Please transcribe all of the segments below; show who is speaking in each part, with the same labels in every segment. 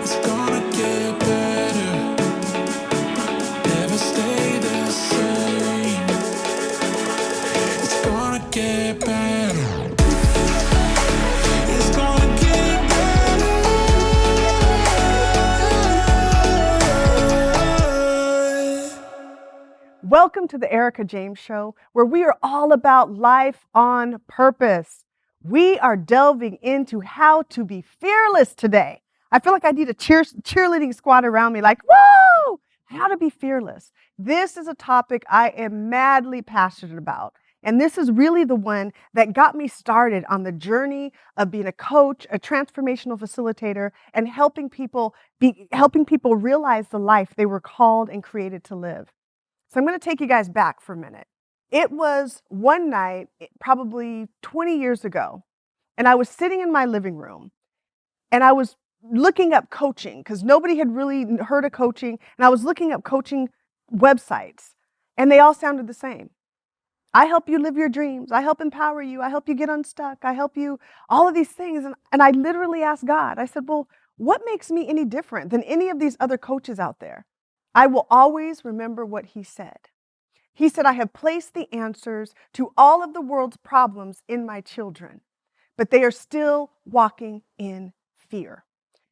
Speaker 1: It's gonna get better, never stay the same. It's gonna get better. It's gonna get better.
Speaker 2: Welcome to the Ericka James Show, where we are all about life on purpose. We are delving into how to be fearless today. I feel like I need a cheerleading squad around me, like, whoa, how to be fearless. This is a topic I am madly passionate about. And this is really the one that got me started on the journey of being a coach, a transformational facilitator, and helping people realize the life they were called and created to live. So I'm going to take you guys back for a minute. It was one night, probably 20 years ago, and I was sitting in my living room, and I was looking up coaching because nobody had really heard of coaching, and I was looking up coaching websites, and they all sounded the same. I help you live your dreams. I help empower you. I help you get unstuck. I help you, all of these things. And I literally asked God, I said, well, what makes me any different than any of these other coaches out there? I will always remember what he said. He said, I have placed the answers to all of the world's problems in my children, but they are still walking in fear.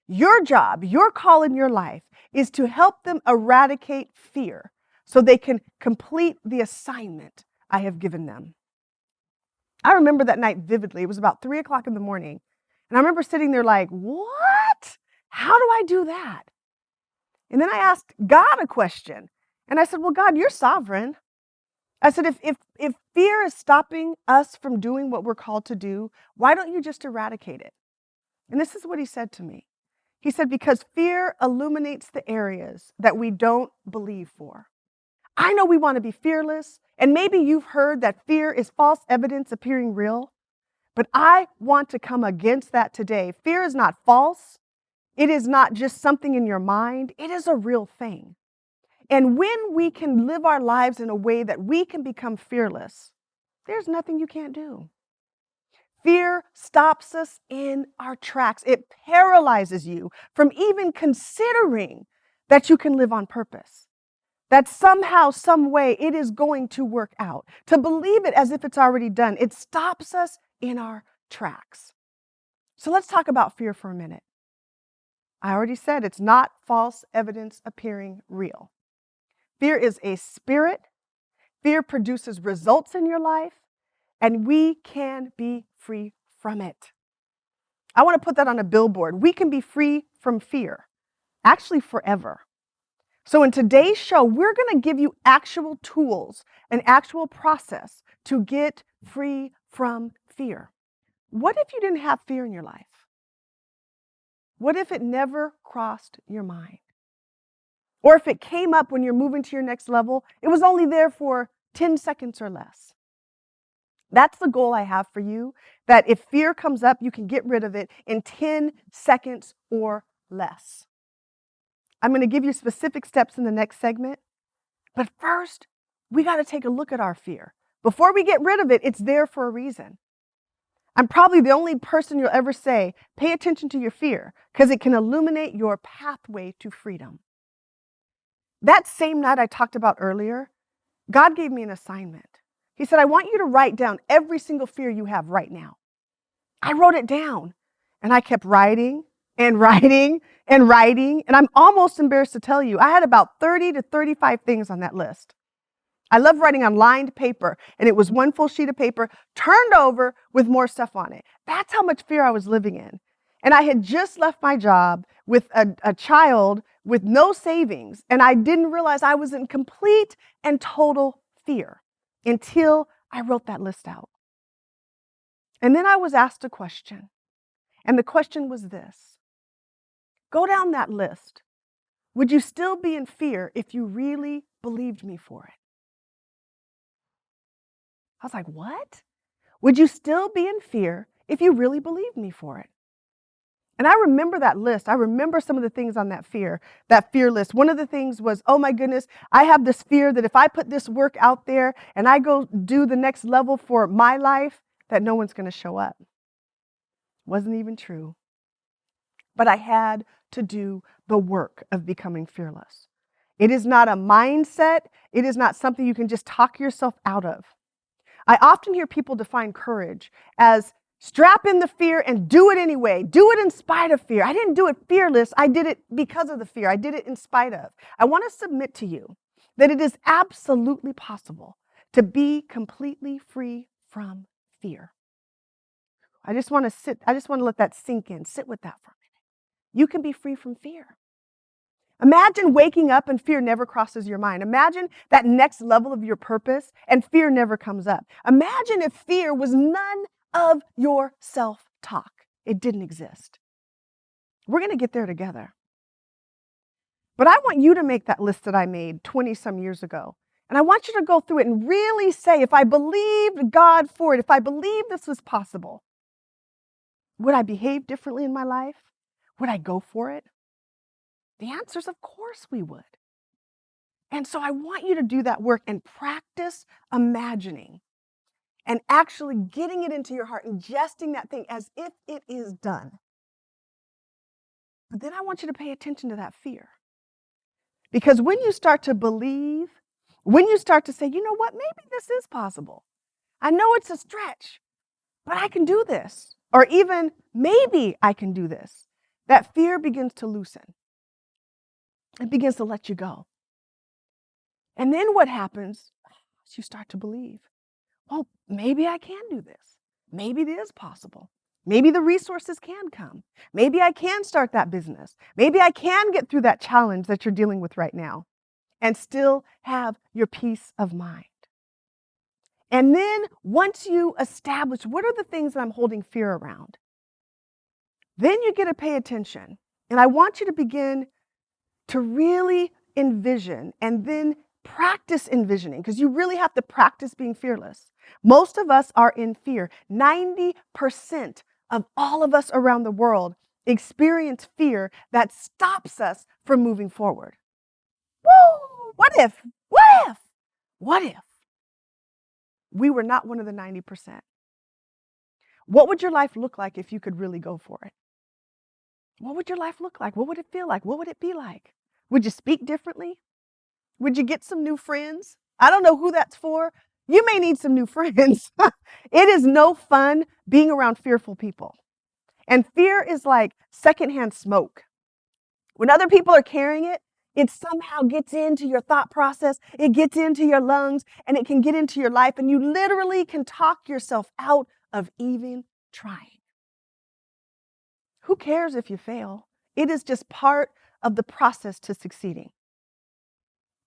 Speaker 2: Your job, your call in your life is to help them eradicate fear so they can complete the assignment I have given them. I remember that night vividly. It was about 3 o'clock in the morning. And I remember sitting there like, what? How do I do that? And then I asked God a question. And I said, well, God, you're sovereign. I said, if fear is stopping us from doing what we're called to do, why don't you just eradicate it? And this is what he said to me. He said, because fear illuminates the areas that we don't believe for. I know we want to be fearless, and maybe you've heard that fear is false evidence appearing real, but I want to come against that today. Fear is not false. It is not just something in your mind. It is a real thing. And when we can live our lives in a way that we can become fearless, there's nothing you can't do. Fear stops us in our tracks. It paralyzes you from even considering that you can live on purpose, that somehow, some way, it is going to work out. To believe it as if it's already done, it stops us in our tracks. So let's talk about fear for a minute. I already said it's not false evidence appearing real. Fear is a spirit. Fear produces results in your life, and we can be free from it. I want to put that on a billboard. We can be free from fear, actually forever. So in today's show, we're going to give you actual tools, an actual process to get free from fear. What if you didn't have fear in your life? What if it never crossed your mind? Or if it came up when you're moving to your next level, it was only there for 10 seconds or less. That's the goal I have for you, that if fear comes up, you can get rid of it in 10 seconds or less. I'm going to give you specific steps in the next segment. But first, we got to take a look at our fear. Before we get rid of it, it's there for a reason. I'm probably the only person you'll ever say, pay attention to your fear, because it can illuminate your pathway to freedom. That same night I talked about earlier, God gave me an assignment. He said, I want you to write down every single fear you have right now. I wrote it down, and I kept writing and writing and writing, and I'm almost embarrassed to tell you, I had about 30 to 35 things on that list. I love writing on lined paper, and it was one full sheet of paper turned over with more stuff on it. That's how much fear I was living in. And I had just left my job with a child with no savings, and I didn't realize I was in complete and total fear until I wrote that list out. And then I was asked a question, and the question was this. Go down that list. Would you still be in fear if you really believed me for it? I was like, what? Would you still be in fear if you really believed me for it? And I remember that list. I remember some of the things on that fear list. One of the things was, oh my goodness, I have this fear that if I put this work out there and I go do the next level for my life, that no one's going to show up. Wasn't even true. but I had to do the work of becoming fearless. It is not a mindset. It is not something you can just talk yourself out of. I often hear people define courage as strap in the fear and do it anyway. Do it in spite of fear. I didn't do it fearless. I did it because of the fear. I did it in spite of. I want to submit to you that it is absolutely possible to be completely free from fear. I just want to let that sink in. Sit with that for a minute. You can be free from fear. Imagine waking up and fear never crosses your mind. Imagine that next level of your purpose and fear never comes up. Imagine if fear was none of your self-talk. It didn't exist. We're going to get there together. But I want you to make that list that I made 20 some years ago. And I want you to go through it and really say, if I believed God for it, if I believed this was possible, would I behave differently in my life? Would I go for it? The answer is, of course we would. And so I want you to do that work and practice imagining and actually getting it into your heart, ingesting that thing as if it is done. But then I want you to pay attention to that fear. Because when you start to believe, when you start to say, you know what, maybe this is possible. I know it's a stretch, but I can do this. Or even maybe I can do this. That fear begins to loosen. It begins to let you go. And then what happens is you start to believe, well, maybe I can do this. Maybe it is possible. Maybe the resources can come. Maybe I can start that business. Maybe I can get through that challenge that you're dealing with right now and still have your peace of mind. And then once you establish what are the things that I'm holding fear around, then you get to pay attention. And I want you to begin to really envision and then practice envisioning, because you really have to practice being fearless. Most of us are in fear. 90% of all of us around the world experience fear that stops us from moving forward. Woo! What if we were not one of the 90%? What would your life look like if you could really go for it? What would your life look like? What would it feel like? What would it be like? Would you speak differently? Would you get some new friends? I don't know who that's for. You may need some new friends. It is no fun being around fearful people. And fear is like secondhand smoke. When other people are carrying it, it somehow gets into your thought process. It gets into your lungs and it can get into your life. And you literally can talk yourself out of even trying. Who cares if you fail? It is just part of the process to succeeding.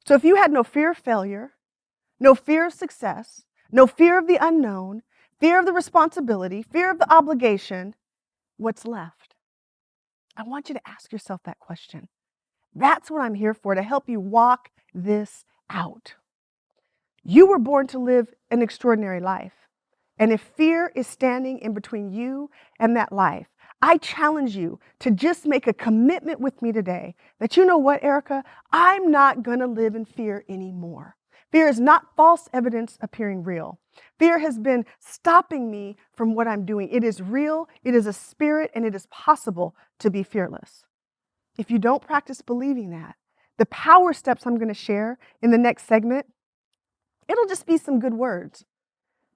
Speaker 2: So if you had no fear of failure, no fear of success, no fear of the unknown, fear of the responsibility, fear of the obligation, what's left? I want you to ask yourself that question. That's what I'm here for, to help you walk this out. You were born to live an extraordinary life. And if fear is standing in between you and that life, I challenge you to just make a commitment with me today that, you know what, Ericka, I'm not going to live in fear anymore. Fear is not false evidence appearing real. Fear has been stopping me from what I'm doing. It is real, it is a spirit, and it is possible to be fearless. If you don't practice believing that, the power steps I'm going to share in the next segment, it'll just be some good words.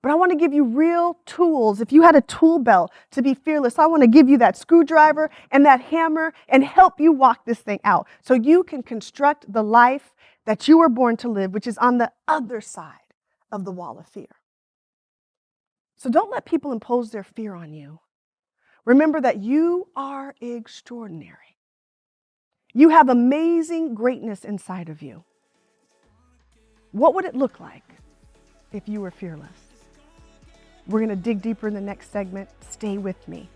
Speaker 2: But I want to give you real tools. If you had a tool belt to be fearless, I want to give you that screwdriver and that hammer and help you walk this thing out so you can construct the life that you were born to live, which is on the other side of the wall of fear. So don't let people impose their fear on you. Remember that you are extraordinary. You have amazing greatness inside of you. What would it look like if you were fearless? We're going to dig deeper in the next segment. Stay with me.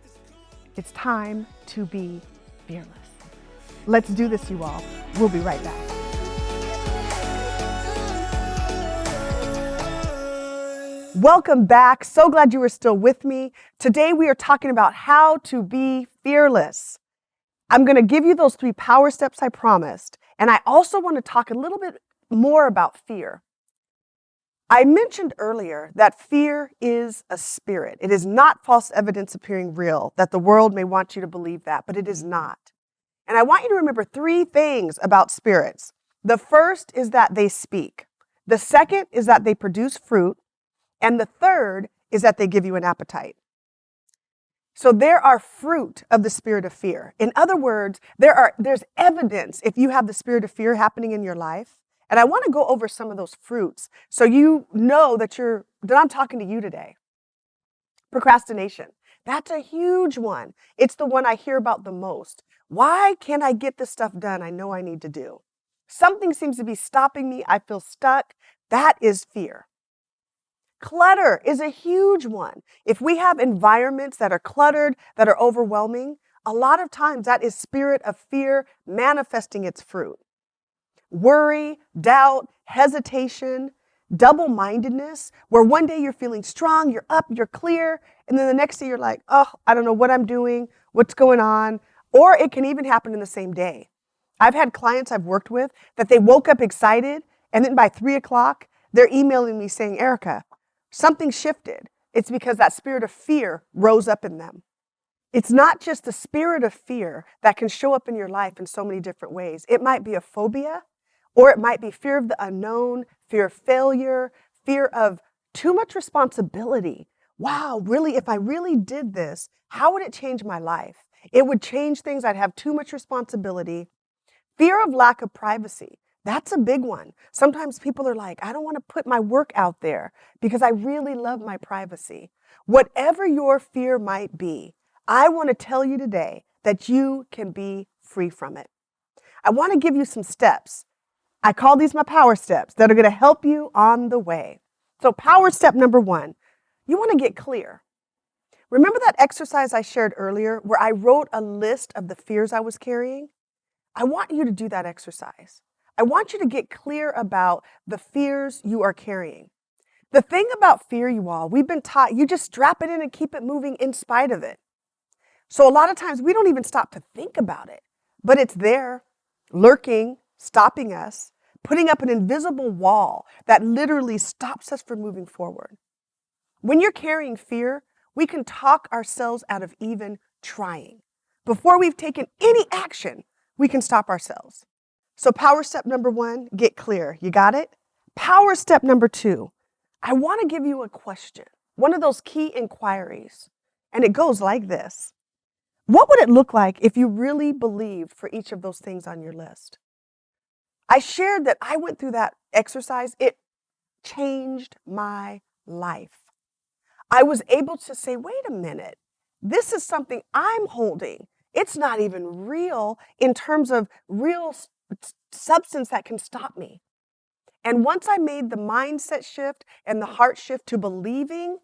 Speaker 2: It's time to be fearless. Let's do this, you all. We'll be right back. Welcome back. So glad you are still with me. Today we are talking about how to be fearless. I'm going to give you those 3 power steps I promised. And I also want to talk a little bit more about fear. I mentioned earlier that fear is a spirit. It is not false evidence appearing real, that the world may want you to believe that, but it is not. And I want you to remember three things about spirits. The first is that they speak. The second is that they produce fruit. And the third is that they give you an appetite. So there are fruit of the spirit of fear. In other words, there's evidence if you have the spirit of fear happening in your life. And I want to go over some of those fruits so you know that I'm talking to you today. Procrastination. That's a huge one. It's the one I hear about the most. Why can't I get this stuff done I know I need to do? Something seems to be stopping me. I feel stuck. That is fear. Clutter is a huge one. If we have environments that are cluttered, that are overwhelming, a lot of times that is spirit of fear manifesting its fruit. Worry, doubt, hesitation, double-mindedness, where one day you're feeling strong, you're up, you're clear, and then the next day you're like, oh, I don't know what I'm doing, what's going on, or it can even happen in the same day. I've had clients I've worked with that they woke up excited, and then by 3 o'clock, they're emailing me saying, Ericka, something shifted. It's because that spirit of fear rose up in them. It's not just the spirit of fear that can show up in your life in so many different ways. It might be a phobia, or it might be fear of the unknown, fear of failure, fear of too much responsibility. Wow, really, if I really did this, how would it change my life? It would change things. I'd have too much responsibility. Fear of lack of privacy. That's a big one. Sometimes people are like, I don't want to put my work out there because I really love my privacy. Whatever your fear might be, I want to tell you today that you can be free from it. I want to give you some steps. I call these my power steps that are going to help you on the way. So power step number 1, you want to get clear. Remember that exercise I shared earlier where I wrote a list of the fears I was carrying? I want you to do that exercise. I want you to get clear about the fears you are carrying. The thing about fear, you all, we've been taught you just strap it in and keep it moving in spite of it. So a lot of times we don't even stop to think about it, but it's there, lurking, stopping us, putting up an invisible wall that literally stops us from moving forward. When you're carrying fear, we can talk ourselves out of even trying. Before we've taken any action, we can stop ourselves. So power step number 1, get clear. You got it? Power step number 2, I want to give you a question, one of those key inquiries. And it goes like this. What would it look like if you really believed for each of those things on your list? I shared that I went through that exercise. It changed my life. I was able to say, wait a minute, this is something I'm holding. It's not even real in terms of real substance that can stop me. And once I made the mindset shift and the heart shift to believing,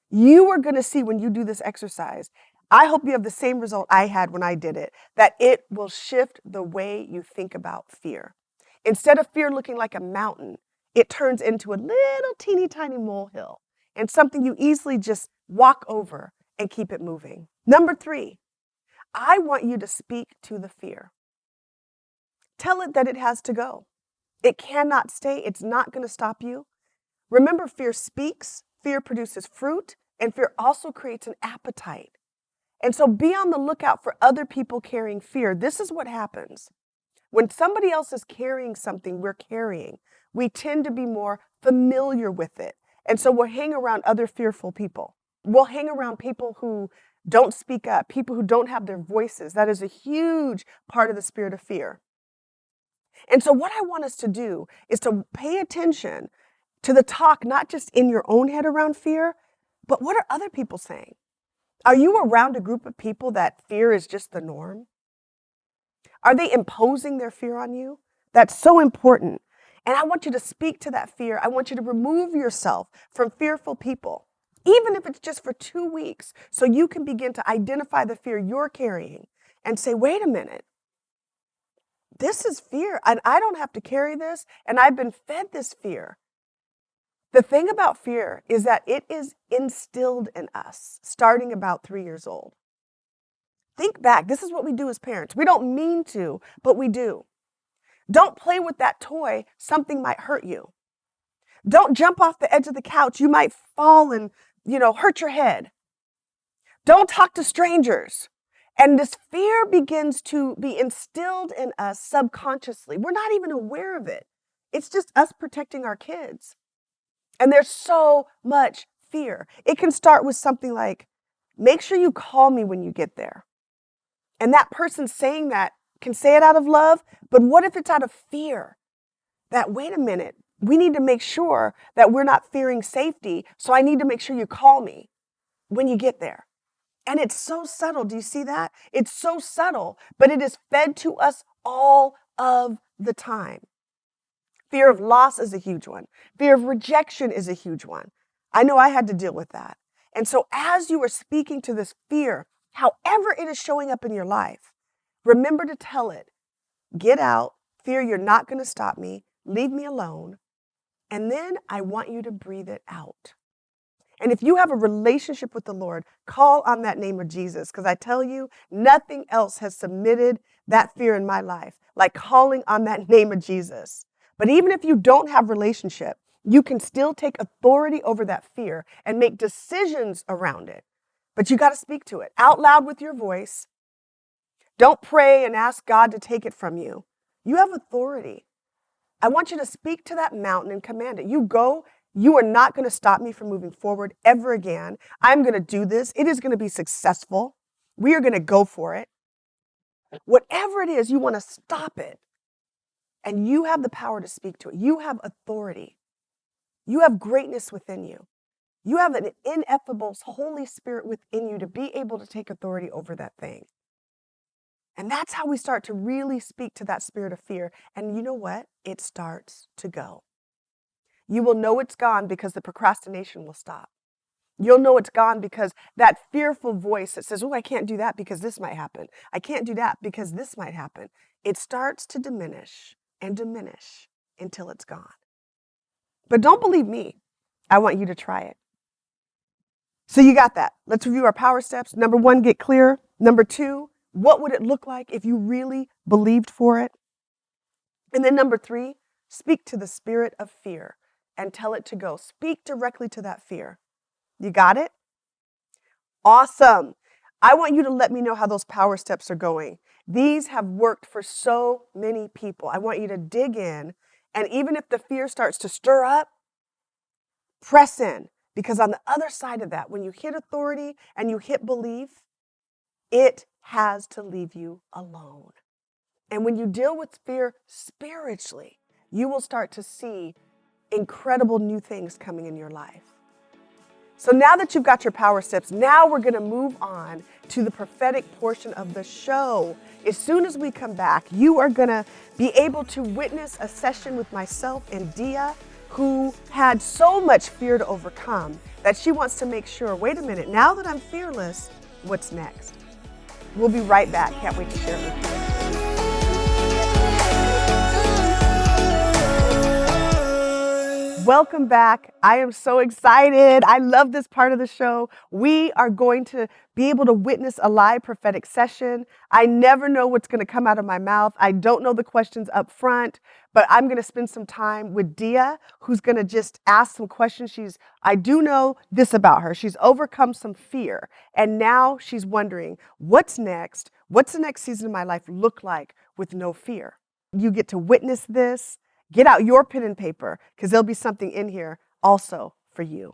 Speaker 2: you are going to see when you do this exercise, I hope you have the same result I had when I did it, that it will shift the way you think about fear. Instead of fear looking like a mountain, it turns into a little teeny tiny molehill and something you easily just walk over and keep it moving. Number 3, I want you to speak to the fear. Tell it that it has to go. It cannot stay. It's not going to stop you. Remember, fear speaks, fear produces fruit, and fear also creates an appetite. And so be on the lookout for other people carrying fear. This is what happens. When somebody else is carrying something we're carrying, we tend to be more familiar with it. And so we'll hang around other fearful people. We'll hang around people who don't speak up, people who don't have their voices. That is a huge part of the spirit of fear. And so what I want us to do is to pay attention to the talk, not just in your own head around fear, but what are other people saying? Are you around a group of people that fear is just the norm? Are they imposing their fear on you? That's so important. And I want you to speak to that fear. I want you to remove yourself from fearful people, even if it's just for 2 weeks, so you can begin to identify the fear you're carrying and say, wait a minute, this is fear, and I don't have to carry this, and I've been fed this fear. The thing about fear is that it is instilled in us starting about 3 years old. Think back. This is what we do as parents. We don't mean to, but we do. Don't play with that toy. Something might hurt you. Don't jump off the edge of the couch. You might fall and, hurt your head. Don't talk to strangers. And this fear begins to be instilled in us subconsciously. We're not even aware of it. It's just us protecting our kids. And there's so much fear. It can start with something like, make sure you call me when you get there. And that person saying that can say it out of love, but what if it's out of fear? That, wait a minute, we need to make sure that we're not fearing safety, so I need to make sure you call me when you get there. And it's so subtle. Do you see that? It's so subtle, but it is fed to us all of the time. Fear of loss is a huge one. Fear of rejection is a huge one. I know I had to deal with that. And so as you are speaking to this fear, however it is showing up in your life, remember to tell it, get out, fear, you're not going to stop me, leave me alone. And then I want you to breathe it out. And if you have a relationship with the Lord, call on that name of Jesus, because I tell you, nothing else has submitted that fear in my life like calling on that name of Jesus. But even if you don't have relationship, you can still take authority over that fear and make decisions around it. But you got to speak to it out loud with your voice. Don't pray and ask God to take it from you. You have authority. I want you to speak to that mountain and command it. You go. You are not going to stop me from moving forward ever again. I'm going to do this. It is going to be successful. We are going to go for it. Whatever it is, you want to stop it. And you have the power to speak to it. You have authority. You have greatness within you. You have an ineffable Holy Spirit within you to be able to take authority over that thing. And that's how we start to really speak to that spirit of fear. And you know what? It starts to go. You will know it's gone because the procrastination will stop. You'll know it's gone because that fearful voice that says, oh, I can't do that because this might happen. I can't do that because this might happen. It starts to diminish and diminish until it's gone. But don't believe me. I want you to try it. So you got that. Let's review our power steps. Number 1, get clear. Number 2, what would it look like if you really believed for it? And then number 3, speak to the spirit of fear and tell it to go. Speak directly to that fear. You got it? Awesome. I want you to let me know how those power steps are going. These have worked for so many people. I want you to dig in, and even if the fear starts to stir up, press in, because on the other side of that, when you hit authority and you hit belief, it has to leave you alone. And when you deal with fear spiritually, you will start to see incredible new things coming in your life. So now that you've got your power steps, now we're going to move on to the prophetic portion of the show. As soon as we come back, you are going to be able to witness a session with myself and Dia, who had so much fear to overcome that she wants to make sure, wait a minute, now that I'm fearless, what's next? We'll be right back. Can't wait to share it with you. Welcome back. I am so excited. I love this part of the show. We are going to be able to witness a live prophetic session. I never know what's going to come out of my mouth. I don't know the questions up front, but I'm going to spend some time with Dia, who's going to just ask some questions. I do know this about her. She's overcome some fear, and now she's wondering, what's next? What's the next season of my life look like with no fear? You get to witness this. Get out your pen and paper, because there'll be something in here also for you.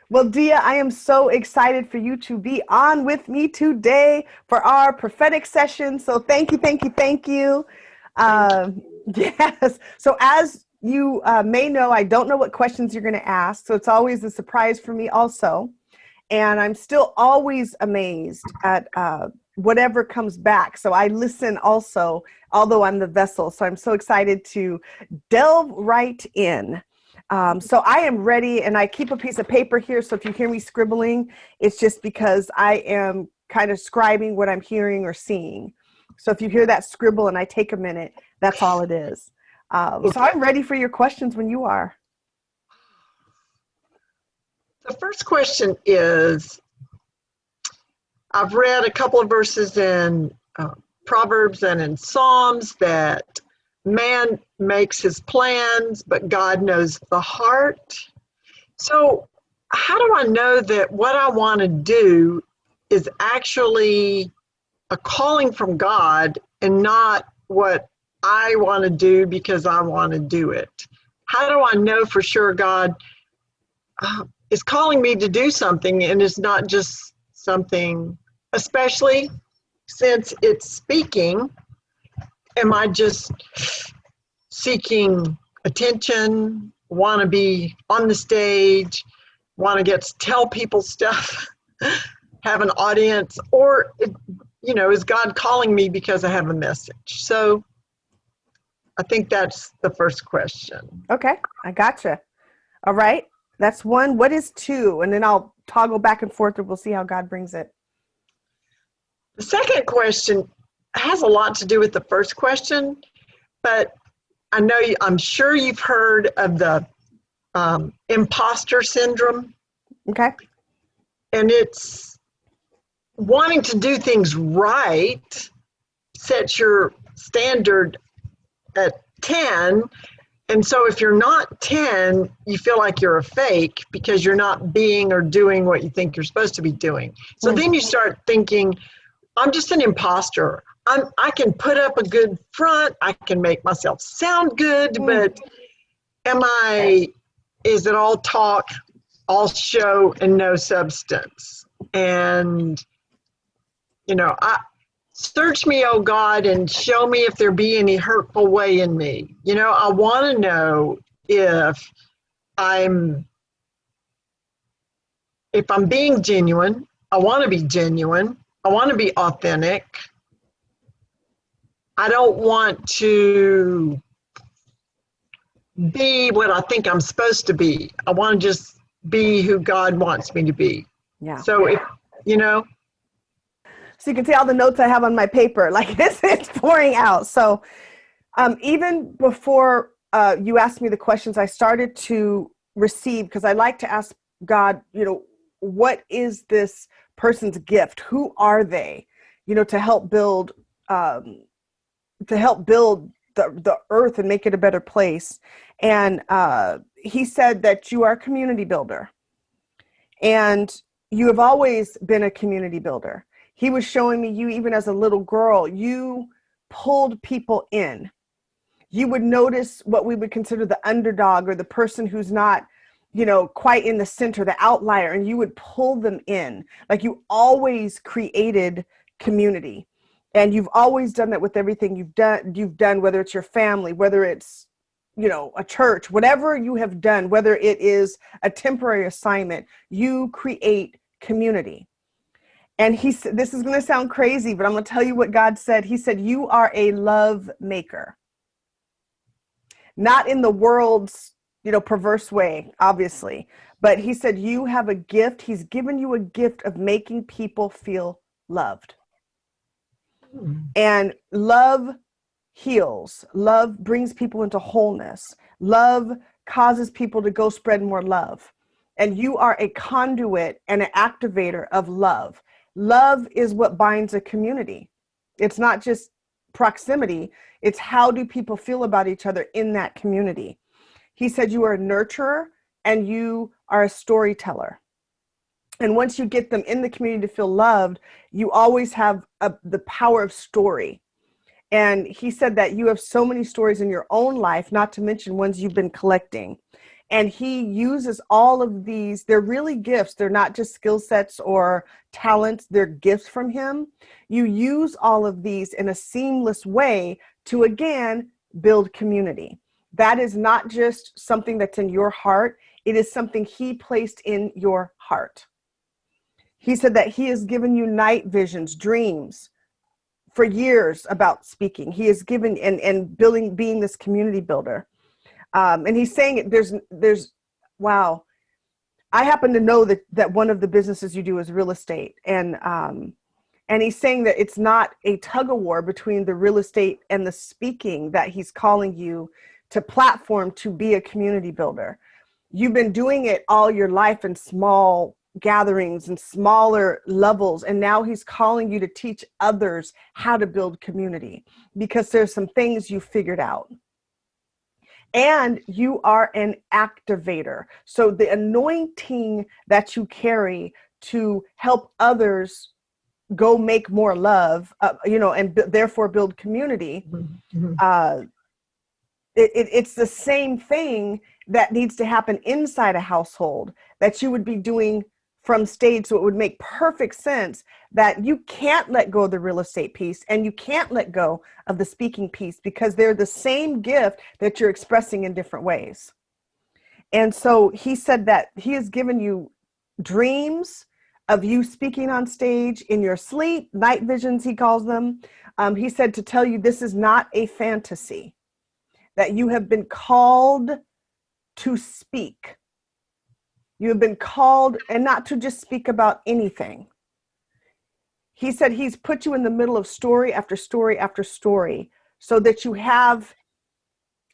Speaker 2: Well, Dia, I am so excited for you to be on with me today for our prophetic session. So thank you, thank you, thank you. Yes. So as you may know, I don't know what questions you're going to ask. So it's always a surprise for me also. And I'm still always amazed at whatever comes back. So I listen also, although I'm the vessel. So I'm so excited to delve right in. So I am ready, and I keep a piece of paper here. So if you hear me scribbling, it's just because I am kind of scribing what I'm hearing or seeing. So if you hear that scribble and I take a minute, that's all it is. So I'm ready for your questions when you are.
Speaker 3: The first question is, I've read a couple of verses in Proverbs and in Psalms that man makes his plans, but God knows the heart. So how do I know that what I want to do is actually a calling from God and not what I want to do because I want to do it? How do I know for sure God is calling me to do something and it's not just something, especially since it's speaking? Am I just seeking attention, want to be on the stage, want to get to tell people stuff, have an audience, or is God calling me because I have a message? So I think that's the first question.
Speaker 2: Okay, I gotcha. All right, that's one. What is two? And then I'll toggle back and forth and we'll see how God brings it.
Speaker 3: The second question has a lot to do with the first question, but I'm sure you've heard of the imposter syndrome.
Speaker 2: Okay.
Speaker 3: And it's wanting to do things right, set your standard at 10. And so if you're not 10, you feel like you're a fake because you're not being or doing what you think you're supposed to be doing. So then you start thinking, I'm just an imposter. I can put up a good front. I can make myself sound good, but is it all talk, all show, and no substance? And, search me, oh God, and show me if there be any hurtful way in me. I want to know if I'm being genuine. I want to be genuine. I want to be authentic. I don't want to be what I think I'm supposed to be. I want to just be who God wants me to be.
Speaker 2: Yeah.
Speaker 3: So
Speaker 2: So you can see all the notes I have on my paper, like it's pouring out. So even before you asked me the questions, I started to receive, because I like to ask God, what is this person's gift? Who are they? To help build the earth and make it a better place. And he said that you are a community builder, and you have always been a community builder. He was showing me you, even as a little girl, you pulled people in. You would notice what we would consider the underdog, or the person who's not, quite in the center, the outlier, and you would pull them in. Like, you always created community. And you've always done that with everything you've done, whether it's your family, whether it's, a church, whatever you have done, whether it is a temporary assignment, you create community. And he said, this is going to sound crazy, but I'm going to tell you what God said. He said, you are a love maker. Not in the world's, perverse way, obviously, but he said, you have a gift. He's given you a gift of making people feel loved. And love heals. Love brings people into wholeness. Love causes people to go spread more love. And you are a conduit and an activator of love. Love is what binds a community. It's not just proximity. It's how do people feel about each other in that community. He said you are a nurturer and you are a storyteller. And once you get them in the community to feel loved, you always have the power of story. And he said that you have so many stories in your own life, not to mention ones you've been collecting. And he uses all of these. They're really gifts. They're not just skill sets or talents. They're gifts from him. You use all of these in a seamless way to, again, build community. That is not just something that's in your heart. It is something he placed in your heart. He said that he has given you night visions, dreams for years about speaking. He has given and building, being this community builder. And he's saying there's, wow. I happen to know that one of the businesses you do is real estate. And he's saying that it's not a tug of war between the real estate and the speaking, that he's calling you to platform to be a community builder. You've been doing it all your life in small gatherings and smaller levels. And now he's calling you to teach others how to build community because there's some things you figured out. And you are an activator. So the anointing that you carry to help others go make more love, and therefore build community. It's the same thing that needs to happen inside a household that you would be doing from stage. So it would make perfect sense that you can't let go of the real estate piece and you can't let go of the speaking piece because they're the same gift that you're expressing in different ways. And so he said that he has given you dreams of you speaking on stage in your sleep, night visions, he calls them. He said to tell you this is not a fantasy, that you have been called to speak. You have been called, and not to just speak about anything. He said he's put you in the middle of story after story after story so that you have,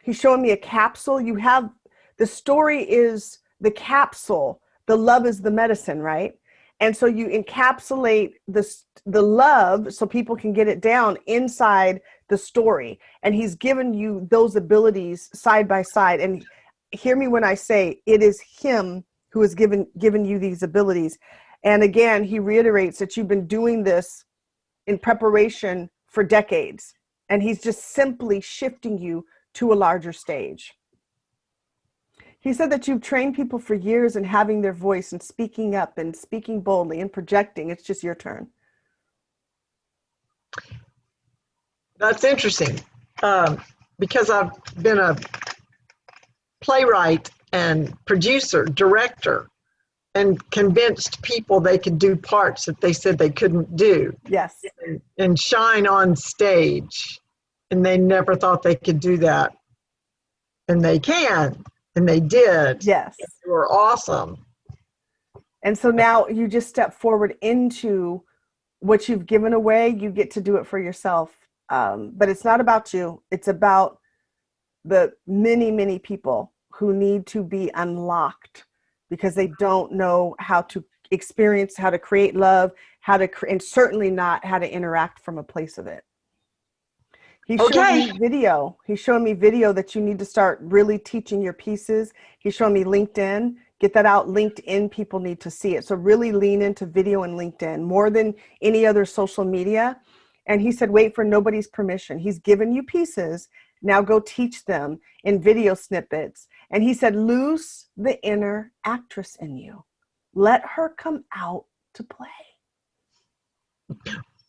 Speaker 2: he's showing me a capsule. You have, the story is the capsule. The love is the medicine, right? And so you encapsulate the love so people can get it down inside the story. And he's given you those abilities side by side. And hear me when I say it is him who has given you these abilities. And again, he reiterates that you've been doing this in preparation for decades. And he's just simply shifting you to a larger stage. He said that you've trained people for years in having their voice and speaking up and speaking boldly and projecting. It's just your turn.
Speaker 3: That's interesting because I've been a playwright and producer, director, and convinced people they could do parts that they said they couldn't do.
Speaker 2: Yes.
Speaker 3: And shine on stage. And they never thought they could do that. And they can. And they did.
Speaker 2: Yes.
Speaker 3: They were awesome.
Speaker 2: And so now you just step forward into what you've given away. You get to do it for yourself. But it's not about you. It's about the many, many people who need to be unlocked because they don't know how to experience, how to create love, and certainly not how to interact from a place of it. He's showing me video. He's showing me video that you need to start really teaching your pieces. He's showing me LinkedIn. Get that out. LinkedIn, people need to see it. So really lean into video and LinkedIn more than any other social media. And he said, wait for nobody's permission. He's given you pieces. Now go teach them in video snippets. And he said, loose the inner actress in you. Let her come out to play.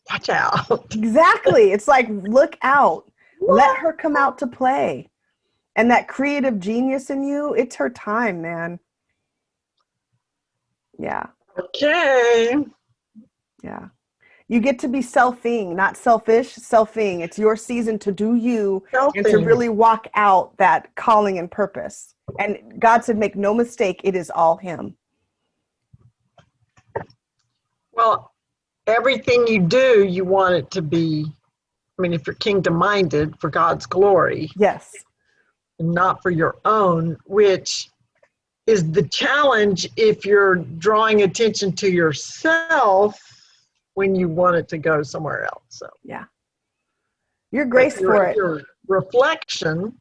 Speaker 3: Watch out.
Speaker 2: Exactly. It's like, look out. Let her come out to play. And that creative genius in you, it's her time, man. Yeah.
Speaker 3: Okay.
Speaker 2: Yeah. You get to be selfing, not selfish, selfing. It's your season to do you and to really walk out that calling and purpose. And God said, make no mistake, it is all him.
Speaker 3: Well, everything you do, you want it to be, I mean, if you're kingdom minded, for God's glory.
Speaker 2: Yes.
Speaker 3: And not for your own, which is the challenge if you're drawing attention to yourself when you want it to go somewhere else. So
Speaker 2: yeah, you're graced for it.
Speaker 3: Your reflection,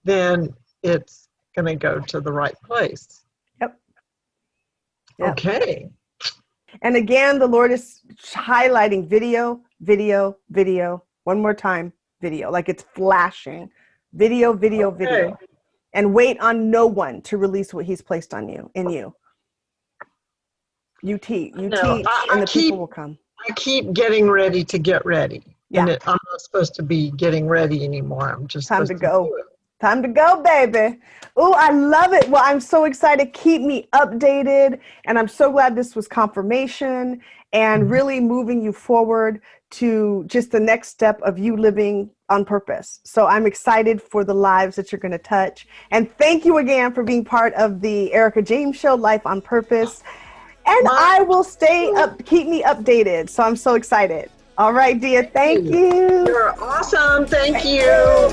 Speaker 3: then it's going to go to the right place.
Speaker 2: Yep.
Speaker 3: Okay.
Speaker 2: And again, the Lord is highlighting video, video, video. One more time, video, like it's flashing. Video, video, video. And wait on no one to release what he's placed on you, in you. You teach, and the people will come.
Speaker 3: I keep getting ready to get ready.
Speaker 2: Yeah.
Speaker 3: And I'm not supposed to be getting ready anymore. I'm just
Speaker 2: time to go.
Speaker 3: do it.
Speaker 2: Time to go, baby. Oh, I love it. Well, I'm so excited. Keep me updated. And I'm so glad this was confirmation and really moving you forward to just the next step of you living on purpose. So I'm excited for the lives that you're going to touch. And thank you again for being part of the Ericka James Show, Life on Purpose. And I will stay up, keep me updated. So I'm so excited. All right, Dia, thank you.
Speaker 3: You're awesome. Thank you.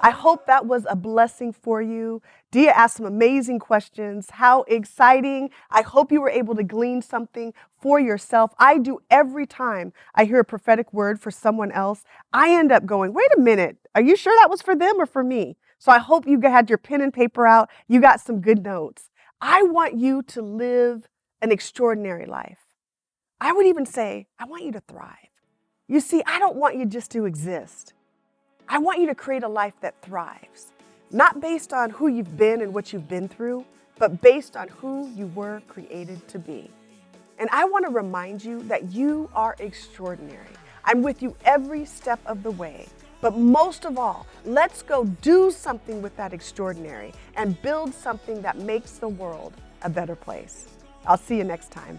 Speaker 2: I hope that was a blessing for you. Dia asked some amazing questions. How exciting. I hope you were able to glean something for yourself. I do every time I hear a prophetic word for someone else. I end up going, wait a minute, are you sure that was for them or for me? So I hope you had your pen and paper out. You got some good notes. I want you to live an extraordinary life. I would even say, I want you to thrive. You see, I don't want you just to exist. I want you to create a life that thrives, not based on who you've been and what you've been through, but based on who you were created to be. And I want to remind you that you are extraordinary. I'm with you every step of the way. But most of all, let's go do something with that extraordinary and build something that makes the world a better place. I'll see you next time.